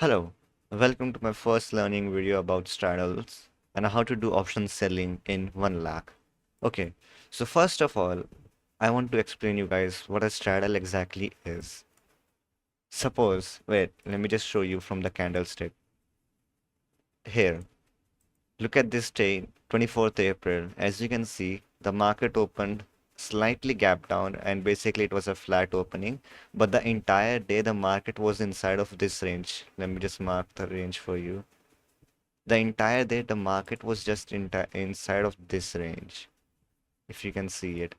Hello, welcome to my first learning video about straddles and how to do option selling in 1 lakh. Okay, so first of all, I want to explain you guys what a straddle exactly is. Suppose, wait, let me just show you from the candlestick. Here, look at this day, 24th April. As you can see, the market opened slightly gap down and basically it was a flat opening, but the entire day the market was inside of this range. Let me just mark the range for you. The entire day the market was just inside of this range, if you can see it.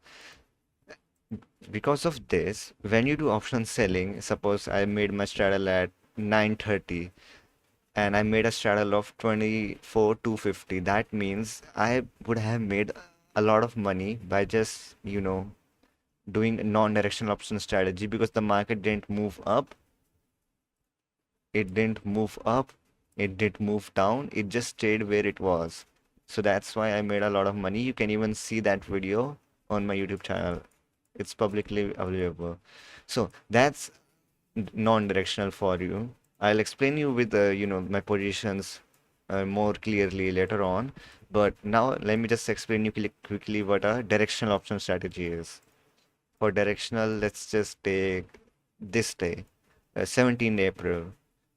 Because of this, when you do option selling, suppose I made my straddle at 9:30 and I made a straddle of 24,250, that means I would have made a lot of money by just doing a non-directional option strategy, because the market didn't move up, it didn't move up, it didn't move down, it just stayed where it was. So that's why I made a lot of money. You can even see that video on my YouTube channel. It's publicly available. So that's non-directional for you. I'll explain you with my positions more clearly later on. But now let me just explain you quickly what a directional option strategy is. For directional, let's just take this day, 17 April.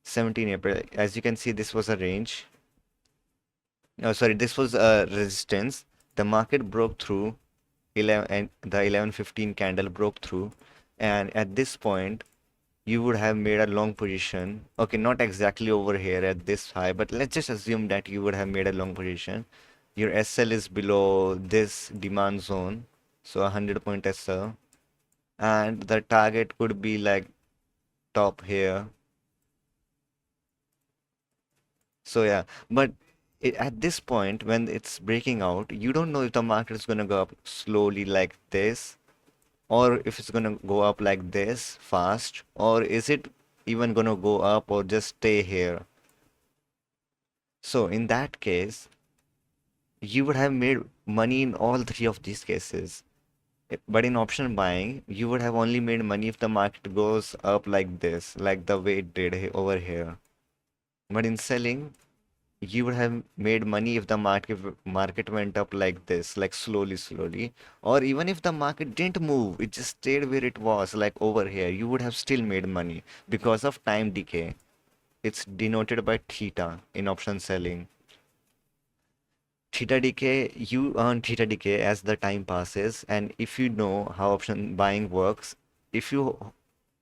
17 April. As you can see, this was a range. Oh, sorry, this was a resistance. The market broke through 11 and the 11:15 candle broke through, and at this point you would have made a long position. Okay, not exactly over here at this high, but let's just assume that you would have made a long position. Your SL is below this demand zone, so 100-point SL, and the target could be like top here. So yeah, but at this point, when it's breaking out, you don't know if the market is gonna go up slowly like this, or if it's gonna go up like this fast, or is it even gonna go up or just stay here. So in that case, you would have made money in all three of these cases. But in option buying, you would have only made money if the market goes up like this, like the way it did over here. But in selling, you would have made money if the market went up like this, like slowly, or even if the market didn't move, it just stayed where it was, like over here, you would have still made money because of time decay. It's denoted by theta in option selling. Theta decay, you earn theta decay as the time passes, and if you know how option buying works, if you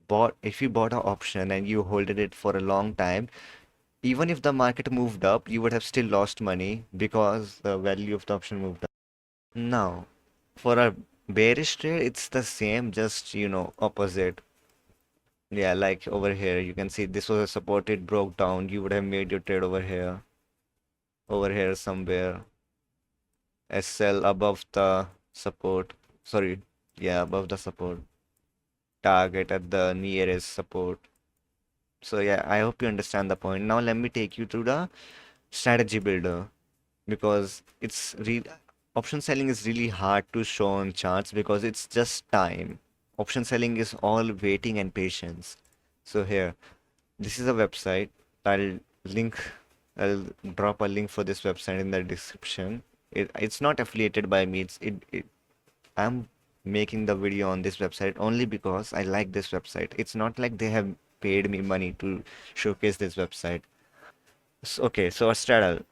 bought an option and you holded it for a long time, even if the market moved up, you would have still lost money because the value of the option moved up. Now, for a bearish trade, it's the same, just, opposite. Yeah, like over here, you can see this was a support, it broke down. You would have made your trade over here somewhere. SL above the support. Sorry, yeah, above the support. Target at the nearest support. So yeah, I hope you understand the point. Now let me take you through the strategy builder, because it's real option selling is really hard to show on charts because it's just time. Option selling is all waiting and patience. So here, this is a website. I'll link I'll drop a link for this website in the description. It's not affiliated by me. I'm making the video on this website only because I like this website. It's not like they have paid me money to showcase this website. Okay, so a straddle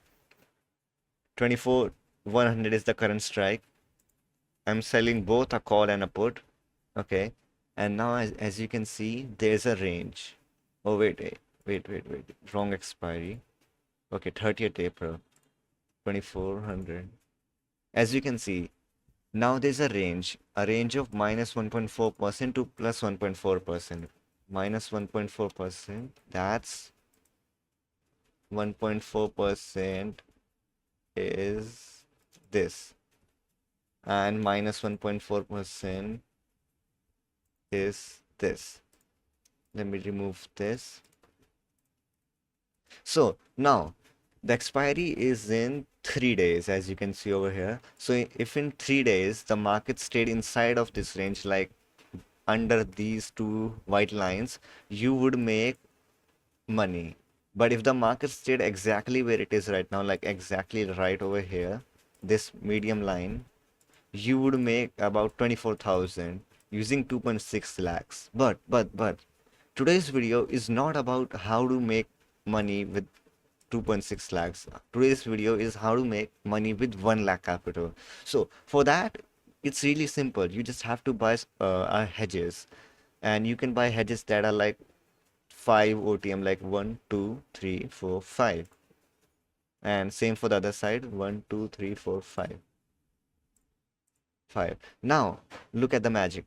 24 100 is the current strike. I'm selling both a call and a put. Okay. And now as you can see, there's a range. Oh, wait. Wrong expiry. Okay, 30th April, 2400. As you can see, now there's a range of minus 1.4% to plus 1.4%. Minus 1.4%, that's 1.4% is this. And minus 1.4% is this. Let me remove this. So now the expiry is in 3 days, as you can see over here. So if in 3 days the market stayed inside of this range, like under these two white lines, you would make money. But if the market stayed exactly where it is right now, like exactly right over here, this medium line, you would make about 24,000 using 2.6 lakhs. But today's video is not about how to make money with 2.6 lakhs. Today's video is how to make money with 1 lakh capital. So for that, it's really simple. You just have to buy hedges, and you can buy hedges that are like 5 OTM, like 1, 2, 3, 4, 5. And same for the other side, 1, 2, 3, 4, 5. 5. Now, look at the magic.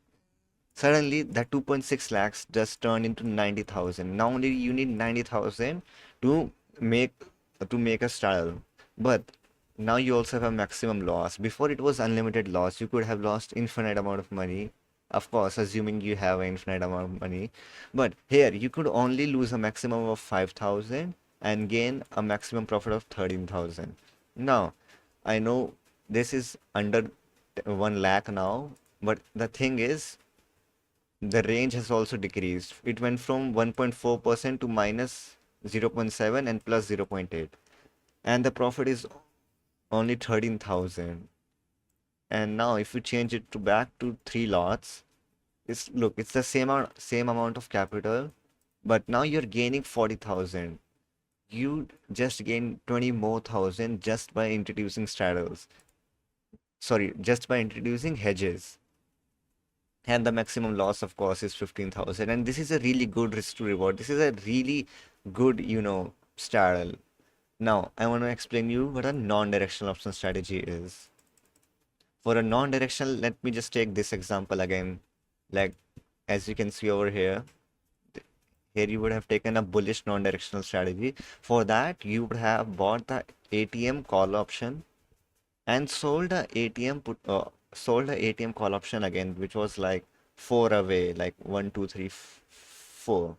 Suddenly, that 2.6 lakhs just turned into 90,000. Now only you need 90,000 to make a style. But now you also have a maximum loss. Before it was unlimited loss. You could have lost infinite amount of money. Of course, assuming you have an infinite amount of money. But here, you could only lose a maximum of 5,000 and gain a maximum profit of 13,000. Now, I know this is under 1 lakh now, but the thing is, the range has also decreased. It went from 1.4% to minus 0.7 and plus 0.8. And the profit is only 13,000. And now if you change it to back to 3 lots, it's the same amount of capital, but now you're gaining 40,000. You just gain 20 more thousand just by introducing straddles. Sorry, just by introducing hedges. And the maximum loss, of course, is 15,000. And this is a really good risk to reward. This is a really good, straddle. Now, I want to explain you what a non-directional option strategy is. For a non-directional, let me just take this example again. Like, as you can see over here, here you would have taken a bullish non-directional strategy. For that, you would have bought the ATM call option and sold the ATM call option again, which was like 4 away, like 1, 2, 3, 4.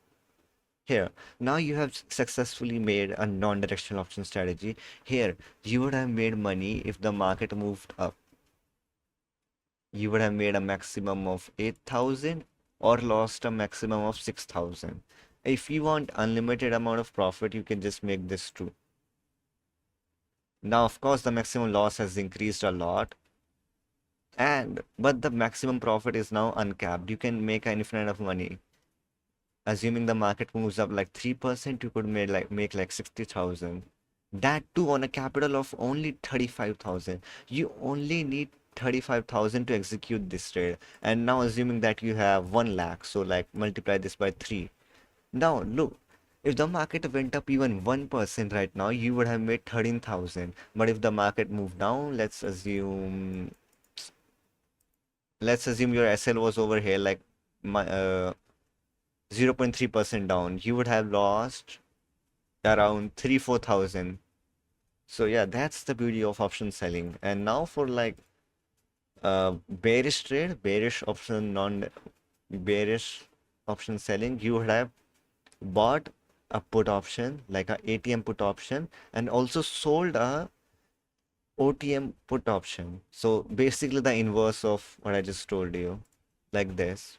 Here, now you have successfully made a non-directional option strategy. Here, you would have made money if the market moved up. You would have made a maximum of 8,000 or lost a maximum of 6,000. If you want unlimited amount of profit, you can just make this too. Now, of course, the maximum loss has increased a lot, but the maximum profit is now uncapped. You can make an infinite of money. Assuming the market moves up like 3%, you could make like 60,000. That too on a capital of only 35,000. You only need 35,000 to execute this trade. And now assuming that you have 1 lakh, so like multiply this by 3. Now look, if the market went up even 1% right now, you would have made 13,000. But if the market moved down, let's assume your SL was over here like 0.3% down, you would have lost around 3-4,000. So yeah, that's the beauty of option selling. And now for like bearish trade, bearish option selling, you would have bought a put option, like a ATM put option, and also sold a OTM put option. So basically the inverse of what I just told you, like this.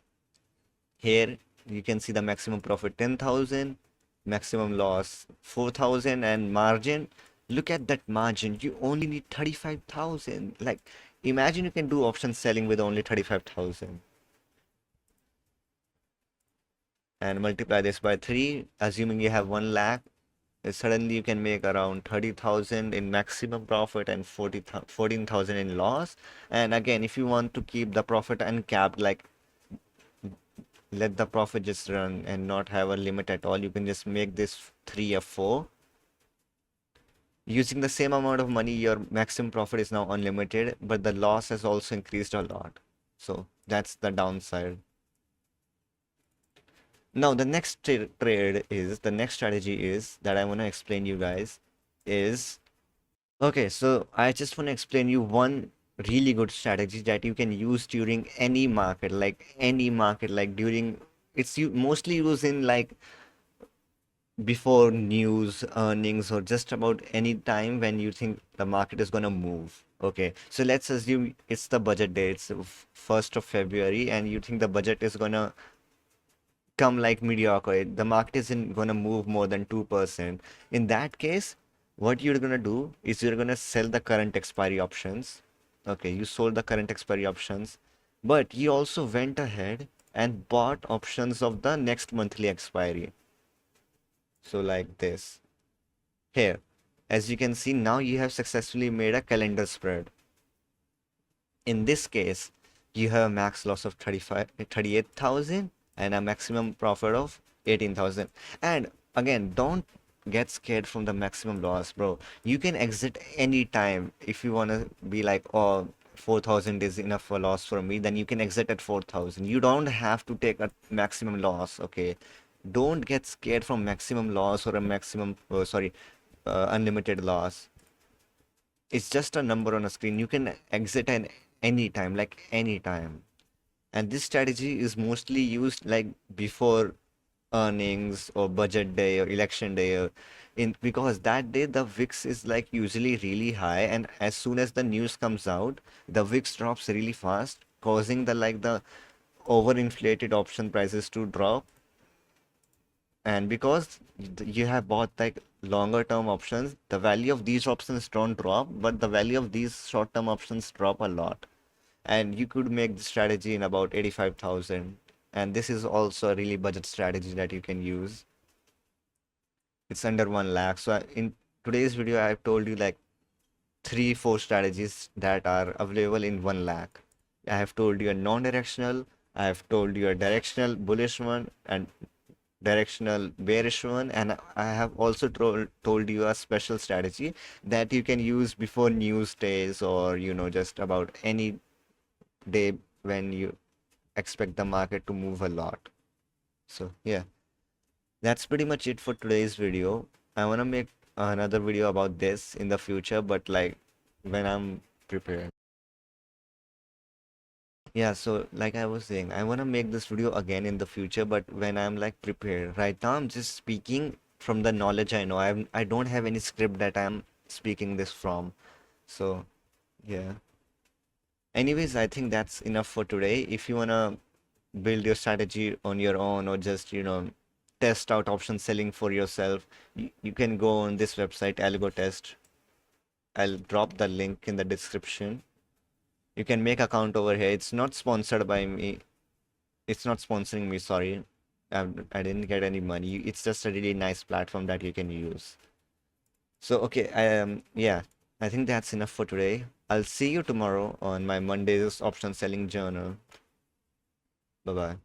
Here you can see the maximum profit 10,000, maximum loss 4,000, and margin. Look at that margin. You only need 35,000. Like, imagine you can do option selling with only 35,000. And multiply this by 3, assuming you have 1 lakh, suddenly you can make around 30,000 in maximum profit and 14,000 in loss. And again, if you want to keep the profit uncapped, like let the profit just run and not have a limit at all, you can just make this 3 or 4. Using the same amount of money, your maximum profit is now unlimited, but the loss has also increased a lot. So that's the downside. Now the next the next strategy is that I want to explain you guys is, okay, so I just want to explain you one really good strategy that you can use during any market, like during, it's you mostly used in like before news, earnings, or just about any time when you think the market is gonna move. Okay, so let's assume it's the budget day, it's 1st of February, and you think the budget is gonna come like mediocre. The market isn't going to move more than 2%. In that case, what you're going to do is you're going to sell the current expiry options. Okay, you sold the current expiry options, but you also went ahead and bought options of the next monthly expiry. So like this. Here, as you can see, now you have successfully made a calendar spread. In this case, you have a max loss of 38,000 and a maximum profit of 18,000. And again, don't get scared from the maximum loss, bro. You can exit any time if you want to be like, oh, 4,000 is enough for loss for me, then you can exit at 4,000. You don't have to take a maximum loss, okay? Don't get scared from maximum loss or a maximum, unlimited loss. It's just a number on a screen. You can exit at any time, like any time. And this strategy is mostly used like before earnings or budget day or election day or in because that day the VIX is like usually really high, and as soon as the news comes out, the VIX drops really fast, causing the overinflated option prices to drop. And because you have bought like longer term options, the value of these options don't drop, but the value of these short term options drop a lot. And you could make the strategy in about 85,000. And this is also a really budget strategy that you can use. It's under 1 lakh. So in today's video, I've told you like 3, 4 strategies that are available in 1 lakh. I have told you a non-directional, I have told you a directional bullish one, and directional bearish one, and I have also told you a special strategy that you can use before news days, or just about any day when you expect the market to move a lot. So yeah, that's pretty much it for today's video. I want to make another video about this in the future, but like when I'm prepared. Yeah, so like I was saying, I want to make this video again in the future, but when I'm like prepared. Right now, I'm just speaking from the knowledge I know. I don't have any script that I'm speaking this from. So yeah. Anyways, I think that's enough for today. If you wanna build your strategy on your own, or just test out option selling for yourself, you can go on this website, Algo Test. I'll drop the link in the description. You can make account over here. It's not sponsored by me. It's not sponsoring me, sorry. I didn't get any money. It's just a really nice platform that you can use. So, okay, yeah, I think that's enough for today. I'll see you tomorrow on my Monday's option selling journal. Bye bye.